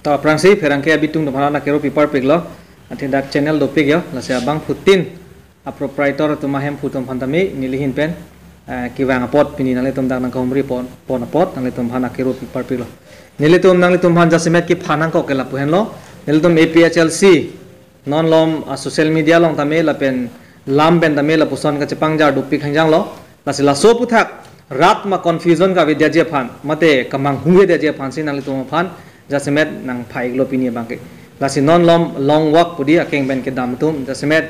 तो aprangsi ferangke abitung domana na kero pipar piglo atindak channel dopig yo lase abang putin a proprietor to mahem putom phantami nilihin pen kiwang pot pini nale tom dang nang komri pon pot nale tom phana kero pipar piglo nilitum nang litum bhan jasemet ki phanang ko kela puhen lo nilitum APHLC non lom social media long tame lapen lam ben tame la puson ka chepang jar dopig hangjang lo lase la so puthak rat ma confusion ka vidya je phan mate kamang hungwe de je phan sin nang litum phan jasemet nang phaik lo pini bangke lasi non lom long walk pudi akeng ben ke dam tum jasemet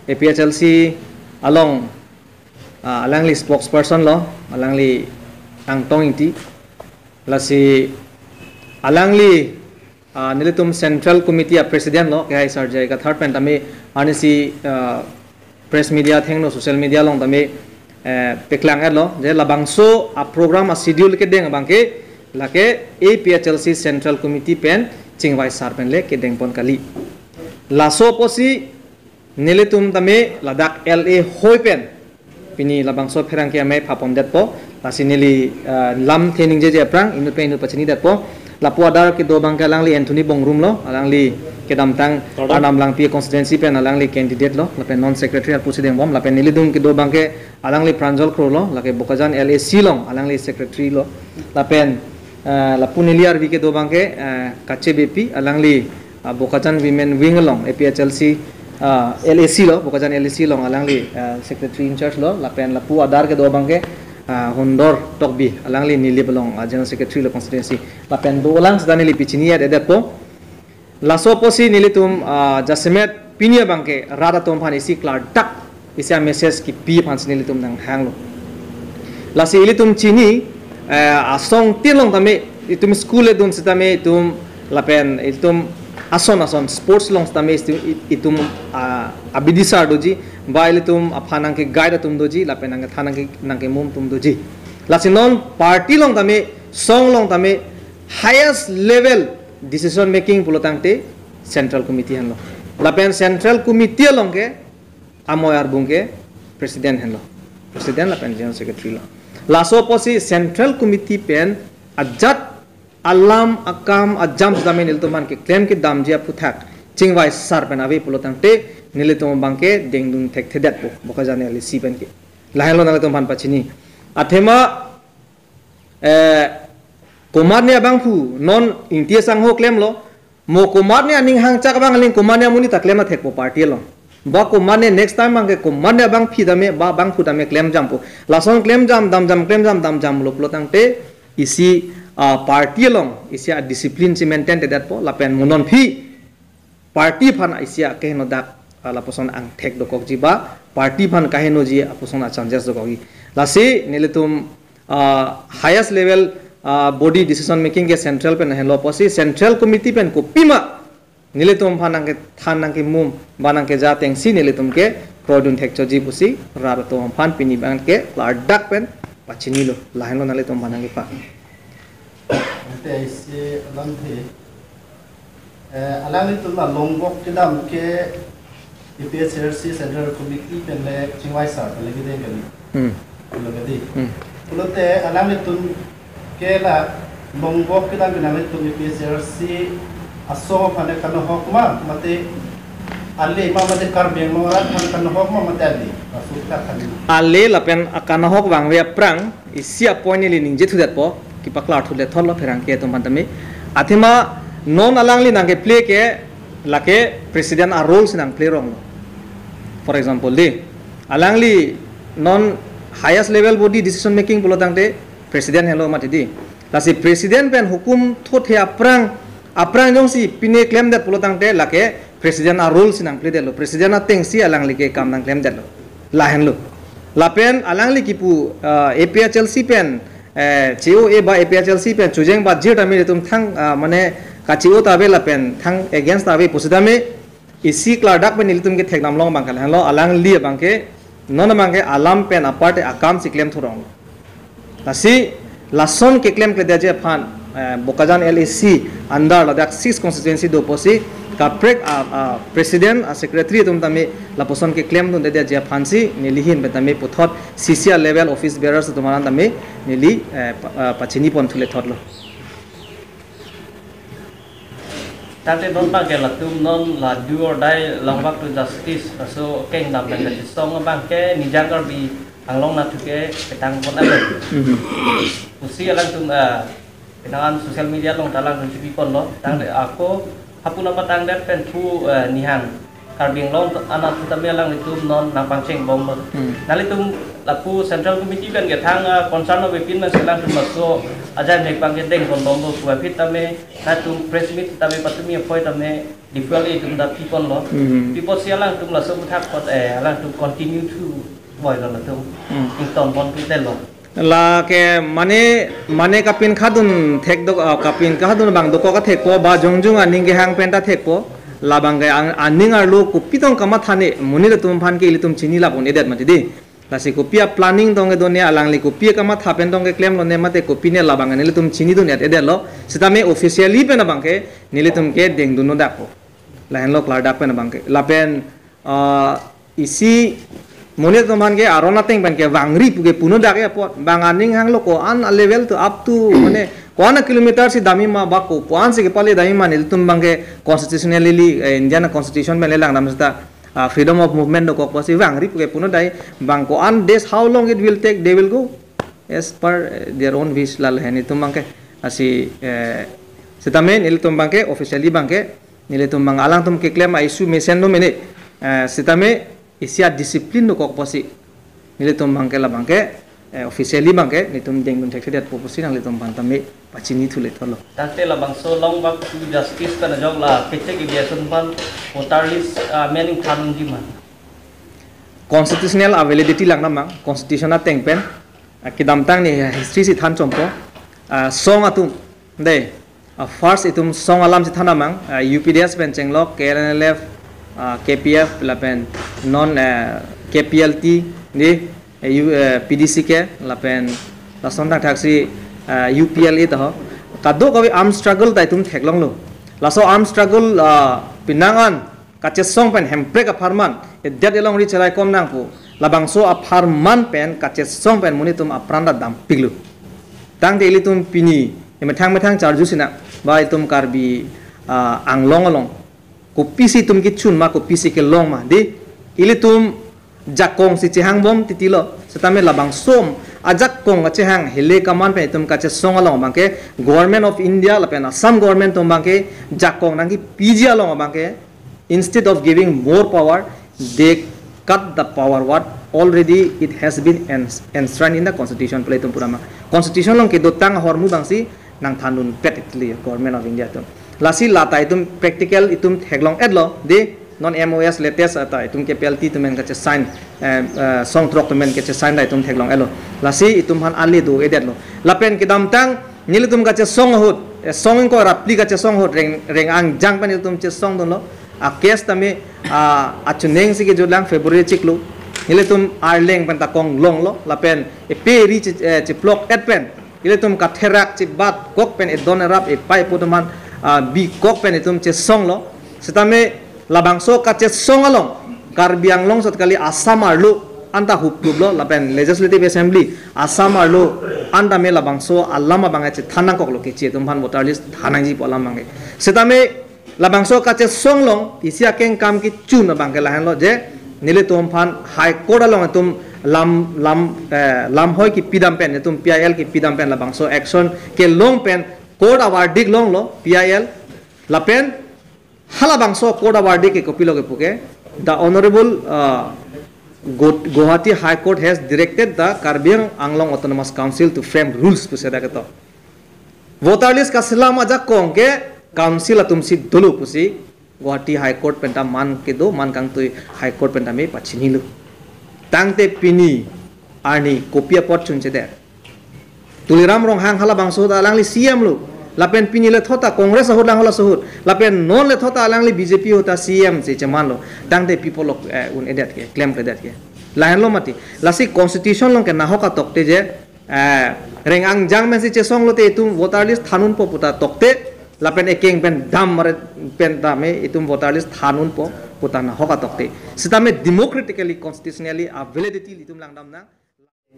APHLC along alangli spokesperson lo alangli ang tong inti lasi alangli nilitum central committee president lo kai sarjai ka third pen tame anisi press media thengno social media long tame peklang lo je labangso a program a schedule ke deng bangke lake APHLC Central Committee pen chingwai sarpen le ke dengpon kali laso posi neletum tame ladak LA hoi pen pini labangso pherang ke ame phapom det po lasi nili lam thening je prang inu pe inu pachini det po lapu adar ke do bangka langli Anthony Bongrum lo alangli ke damtang anam lang pi constituency pen alangli candidate lo lapen non secretary pusi deng bom lapen nilidung ke do bangke alangli Pranjal Kro lo lake Bokajan LAC long alangli secretary lo lapen Lapuniliar wike do bangke kache BP alangli Bokajan women wing long APHLC LAC lo Bokajan LAC long alangli secretary in charge lo lapen lapu adar ke do bangke Hondor Tokbi alangli nili belong general secretary lo constituency lapen do lang sedani li pichini ad edat po laso posi nilitum jasemet pinia bangke rada tom phan isi klar dak isi message ki pi phan nilitum nang hang lo lasi ilitum chini asong tilong tame itum school edun sitame itum lapen itum ason sports long tame itum abidisar doji bail itum aphanang ke guide tum doji lapen ang thanang ke nang ke mum tum doji lasinon party long tame song long tame highest level decision making pulotang te central committee han lo lapen central committee long ke amoyar bungke president han lo president lapen general secretary lo laso posi central committee pen ajat alam akam ajam zamin iltuman ke claim ke damjia puthak chingwai sar pen ave pulotang te nilitum bangke dengdun thek thedat po Bokajane ali si pen ke lahelo nalitum ban pachini athema komarne bangfu non intia sang ho claim lo mo komarne aning hang chak bang aling komarne muni ta claim na thek po party lo ba komarne next time bangke komarne bang phi dame ba bang fu dame claim jam po lason claim jam dam jam lo pulotang te isi party long isi a discipline si maintain te dat po lapen monon phi party phan isi a kehno dak laposon ang thek dokok ji ba party phan kaheno ji aposon a changes dokogi lasi nilitum highest level body decision making ke central pen hello posi central committee pen ko pima nilitum phanang ke thanang ke mum banang ke jateng si nilitum ke produn thek choji pusi rarato phan pini bang ke dak pen pachini lo laheno nalitum banang ke pa te ise alam the alang itu la longbok ke dam ke APHLC Central Committee pen le chingwai sar le ke den kali lo ke di lo te alang itu ke la longbok ke dam ke nang itu APHLC aso phane kan hokma mate alle ma mate kar beng ma rat kan hokma mate ali asukta khali alle lapen akan hok wang we prang isi appoint li ning je thudat po ki paklar thule thol pherang ke tum pantame athima non alangli nang ke play ke lake president a role sinang play rong for example de alangli non highest level body decision making bulotang de president hello mati di lasi president pen hukum thothe aprang jong si pine claim dat pulotang te lake president a role sinang play de lo president a teng si alangli ke kam nang claim dat lo lahen lo lapen alangli kipu APHLC pen COA ba APHLC pen chujeng ba jir tami tum thang mane ka COA tabe lapen thang against tabe pusidame isi kladak pen nilitum ke theknam long bangkal halo alangli bangke non bangke alam pen apart akam si claim thorong lasi lason ke claim ke deje phan Bokajan LAC under ladak 6 constituency do posi ka prek president a secretary tum tami laposon ke claim tum deje je phansi nilihin betami puthot CCR level office bearers tumaran tami nili pachini pon thule thotlo Tante non bangke la tum non la do or die long back to justice so keng dam dan jadi song bangke ni jangar bi anglong na tuke petang pon ale usia lang tum penangan sosial media long talang dan cipi pon lo tang aku hapuna patang dan pen tu nihang karbing long anak kita melang itu non nampang ceng bom nali tum laku central committee kan getang concern of pin mas selang tum so aja nek bangke deng kon bom tu fit tame na tum press meet tame patumi appoint tame differently tum da people lo people sialang tum la so thak pot alang tum continue to boy lo tum ington pon pitel lo la ke mane kapin khadun thek do kapin khadun bang do ko ka thek ko ba jongjung aning ge hang penta thek ko la bang ge aning ar lo ku pitong kama thane muni le tum phan ke li tum chini la bon edet mati di la si ko pia planning dong ge donia alang li ko pia kama thapen dong ge claim lo ne mate ko pine la bang ne le tum chini dun edet lo sitame officially pe na bang ke ni le tum ke deng dun no da ko la hen lo klar da pe na bang ke la pen isi moni teman ke arona teng ban ke wangri puge puno dak ya pot banganing hang lo ko an level to up to mane kona kilometer si dami ma ba ko puan se ke pale dami ma nil tum bang ke constitutionally Indian constitution men lelang nam sta freedom of movement do ko pasi wangri puge puno dai bang ko an days how long it will take they will go as per their own wish lal hen tum bang ke asi setamen nil tum bang ke officially bang ke nil tum bang alang tum ke claim isu mesen no mene sitame isia disiplin do kok posi nile tum bangke la bangke officially bangke ni tum deng dun thek proposi nang le tum bantame pachini thule tholo tante la bang so long bak to justice kana jog la kete ki dia sun pan voter list meaning thanung ji man constitutional validity lang namang constitutional teng pen kidam tang ni history si than chompo song atum de first itum song alam si thanamang UPDS pen chenglok KNLF KPF lapen non KPLT ni PDC ke lapen lason tak taksi UPL itu ho kado kawi arm struggle tai tum theklong lo laso arm struggle pinangan kache song pen hempre ka farman edet elong ri chalai kom nang pu labangso a farman pen kache song pen muni tum apranda dam piglu tang de tum pini methang charju sina ba tum karbi anglong along kopi si tum ki chun ma kopi si ke long ma di ili tum jakong si chehang bom titilo setame labang som ajak kong chehang hele kaman pe tum ka che song along bangke government of India la pe na some government tum bangke jakong nang ki PG along bangke instead of giving more power they cut the power what already it has been enshrined in the constitution play tum purama constitution long ke dotang hormu bangsi nang thanun pet itli government of India tum lasi lata itum practical itum heglong edlo de non MOS latest ata itum KPLT tumen ka sign song trok tumen ka sign da itum heglong elo lasi itum han ali do edetlo lapen kidam tang nilitum ka song hot song ko rapli ka song hot reng ang jang pan itum song don lo a case tame a chuneng si ke jolang February chiklu nilitum arleng pan ta kong long lo lapen e peri chiplok etpen nilitum ka therak chibat kok pen e don rap e pai putuman bi kok pen itum che song lo setame labangso ka che song along karbiang long sot kali Assam arlu anta hupub lo lapen legislative assembly Assam arlu anta me labangso allama bangai che thanang kok lo ke che tum han voter list thanang ji polam bangai setame labangso ka che song long isia keng kam ki chun bangke lahan lo je nile tum phan high court along tum lam hoi ki pidam pen tum PIL ki pidam pen labangso action ke long pen court awarding long lo PIL lapen halabangso court awarding ke kopilo ke puke the honorable Guwahati High Court has directed the Karbi Anglong Autonomous Council to frame rules puseda ke to voter list ka silam aja kong ke council atum si dulu pusi Guwahati High Court penta man ke do man kang tu High Court penta me pachini lu tangte pini ani kopia pot chunche der tuliram rong hang hala bangso da langli CM lu lapen pini le thota congress ho lang hala suhut lapen non le thota langli BJP hota CM se chaman lo dang de people of un edet ke claim edet ke lahan lo mati lasi constitution long ke na hoka tokte je reng ang jang men si che song lo te tum voter list thanun po puta tokte lapen ekeng pen dam mare pen dame itum voter list thanun po puta na hoka tokte sitame democratically constitutionally a validity litum lang dam na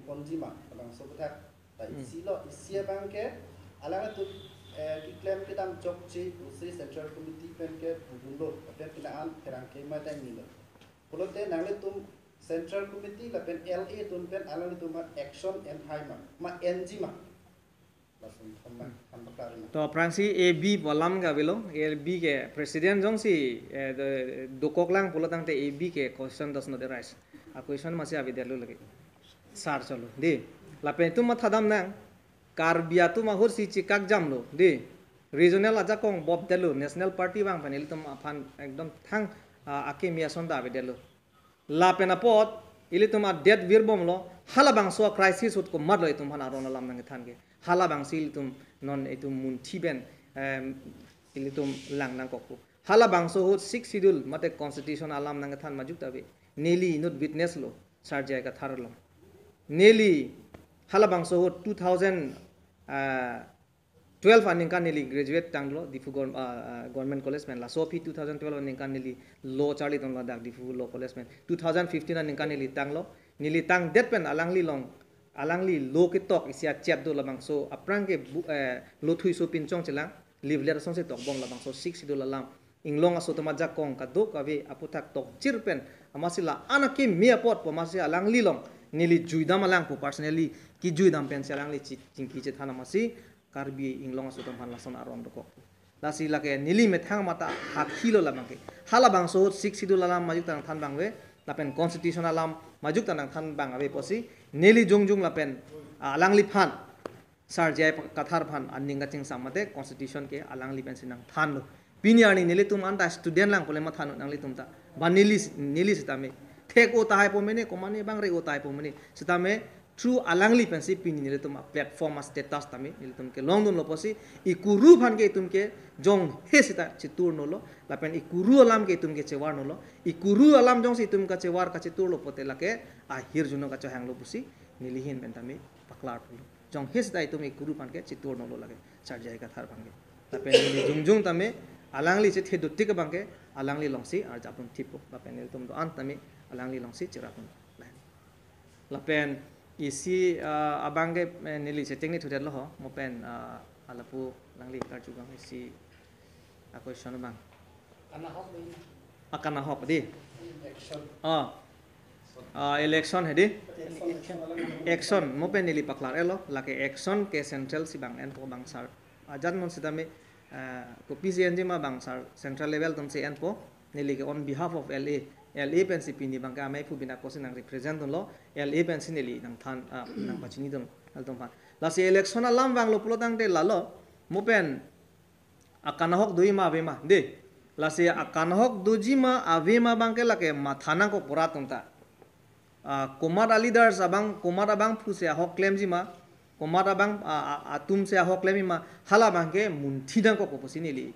konjima bangso putak isi lo isia bangke alang tu claim kita job chi pusi central committee pen ke bulo pen kita an kerang ke ma ta ni lo pulo te nang le tum central committee la pen LA tum pen ala tum action and high ma NG ma langsung tham bakar ni to prangsi AB bolam ga belo AB ke president jong si dokok lang pulo tang te AB ke question does not arise a question ma se abi delu lagi sar chalo de la pen tum ma thadam nang Karbia tu mahur si cikak jam lo di regional aja kong bob delu national party bang panel tu aphan ekdom thang ake mia sonda be delu la pena pot ili tu ma dead virbom lo hala bang so crisis ut ko mar lo itu man aron lam nang than ge hala bang sil tum non itu mun thiben ili tum lang nang kokku hala bang so hut 6 schedule mate constitution alam nang than majuk tabe neli not witness lo sarjai ka thar lo neli hala bang so hut 2012 aning kan nili graduate tanglo difu government college men la sofi 2012 aning kan nili law charlie ton la dak difu law college men 2015 aning kan nili tanglo nili tang det pen alangli long alangli law ki tok isia chat do la bang so aprang ke lo thui so pin chong chelang live letter song se tok bong la bang so 6 do la lam inglong aso to majak kong ka do ka ve aputak tok chirpen amasila anaki mia pot po masi alangli long nili juidam alang po personally ki juidam pen selang li chingki che thana masi karbi inglong aso to phan lason aron do ko lasi lake nili methang mata hakhilo lamake hala bang so 6 sidul alam majuk tang than bang we lapen constitution alam majuk tang than bang ave posi nili jongjung lapen alangli phan sarjai kathar phan anninga ching samate constitution ke alangli pen sinang than lo piniani nili tum anta student lang pole ma thanu nangli tumta banili nili sitame thek o tai po mene komane bang re o tai po mene sitame through alangli pensi pini nile tum platform status tame nile tum ke long dun lo posi ikuru phan ke tum ke jong he sita chitur no lo lapen ikuru alam ke tum ke chewar no lo ikuru alam jong si tum ka chewar ka chitur lo pote lake ahir juno ka chahang lo pusi nilihin pentame paklar lo jong he sita tum ikuru phan ke chitur no lo lage charjai ka thar bang ke lapen nili jungjung tame alangli che thedutti ka bang ke alangli longsi ar japun thipo lapen nile tum do an tame alangli longsi chirapun lapen isi abange nili setting ni thudel lo mo pen alapu langli kar juga isi aku sono bang akana hok di election hedi action mo pen nili paklar elo lake action ke central si bang en po bang sar ajan mon sidame ko PCNG ma bang sar central level tum se en po nili ke on behalf of LA pensi pini bangka mai pu bina kosin nang represent lo LA pensi neli nang than nang pachini dum altom phan la se election alam bang lo plotang te la lo mo pen akana hok dui ma ave ma de la se akana hok duji ma ave ma bang ke la ke mathana ko pura tumta kumar ali dar sabang kumar abang pu se hok claim ji ma kumar abang atum se hok claim ma hala bang ke munthi dang ko posi neli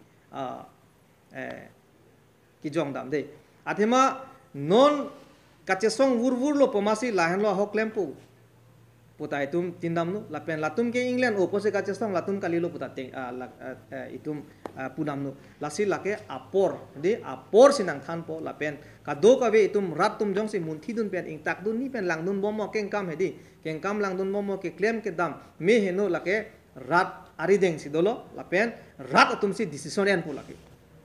ki jong dam de athema non kachesong wur lo pomasi lahan lo hok lempu putai tum tindam nu lapen latum ke England opose kachesong latum kali lo putate itum punam nu lasi lake apor de apor sinang than po lapen kado ka ve itum rat tum jong si munthi dun pen ing tak dun ni pen lang dun bomo keng kam hedi keng kam lang dun bomo ke claim ke dam me heno lake rat ari deng si dolo lapen rat atum si decision en pu lake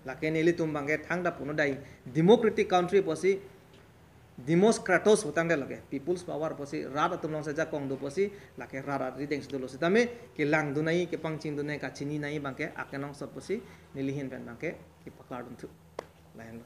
lake nili tum bangke thangda puno dai democratic country posi demos kratos hutang de lage people's power posi rat atum long saja kong do posi lake rat rideng sidolo sitame ke lang dunai ke pangching dunai ka chini nai bangke akenong sop posi nilihin pen bangke ki paklar dun thu lain